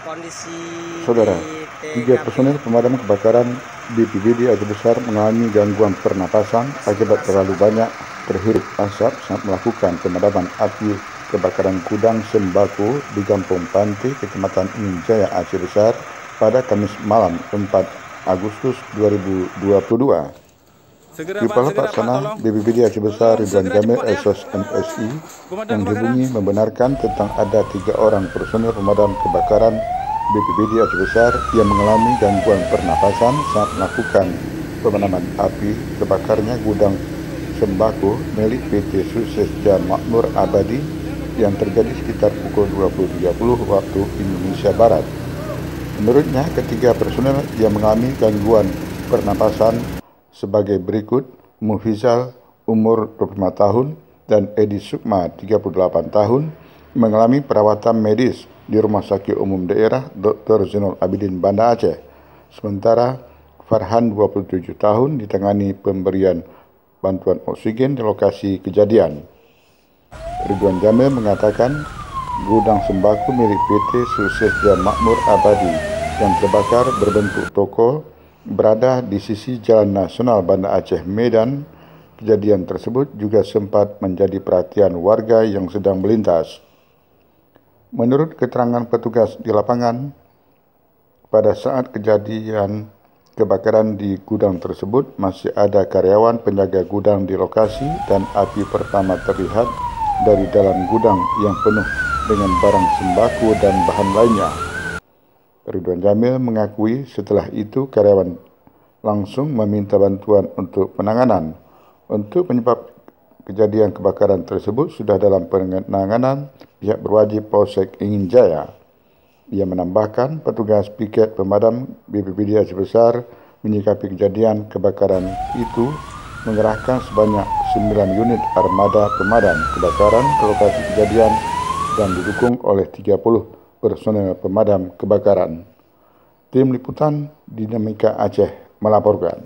kondisi Saudara, di 3 TKP. personel pemadam kebakaran BPBD Aceh Besar mengalami gangguan pernapasan akibat terlalu banyak terhirup asap saat melakukan pemadaman api kebakaran gudang sembako di Kampung Pantai, Kecamatan Ingin Jaya, Aceh Besar pada Kamis malam 4 Agustus 2022. Kepala Pelaksana BPBD Aceh Besar Ridwan Jamil SOS MSI yang dihubungi membenarkan tentang ada 3 orang personel pemadam kebakaran BPBD Aceh Besar yang mengalami gangguan pernapasan saat melakukan pemadaman api kebakarnya gudang sembako milik PT Sukses Jan Makmur Abadi yang terjadi sekitar pukul 20.30 waktu Indonesia Barat. Menurutnya, ketiga personel yang mengalami gangguan pernapasan sebagai berikut: Muhizal, umur 25 tahun, dan Edi Sukma, 38 tahun, mengalami perawatan medis di Rumah Sakit Umum Daerah Dr. Zainul Abidin Banda Aceh. Sementara Farhan, 27 tahun, ditangani pemberian bantuan oksigen di lokasi kejadian. Ridwan Jamil mengatakan gudang sembako milik PT Sukses Jan Makmur Abadi yang terbakar berbentuk toko berada di sisi Jalan Nasional Banda Aceh Medan. Kejadian tersebut juga sempat menjadi perhatian warga yang sedang melintas. Menurut keterangan petugas di lapangan, pada saat kejadian kebakaran di gudang tersebut masih ada karyawan penjaga gudang di lokasi dan api pertama terlihat dari dalam gudang yang penuh dengan barang sembako dan bahan lainnya. Ridwan Jamil mengakui setelah itu karyawan langsung meminta bantuan untuk penanganan. Untuk penyebab kejadian kebakaran tersebut sudah dalam penanganan pihak berwajib Polsek Ingin Jaya. Ia menambahkan petugas piket pemadam BPBD Aceh Besar menyikapi kejadian kebakaran itu mengerahkan sebanyak 9 unit armada pemadam kebakaran ke lokasi kejadian dan didukung oleh 30 personel pemadam kebakaran. Tim Liputan Dinamika Aceh melaporkan.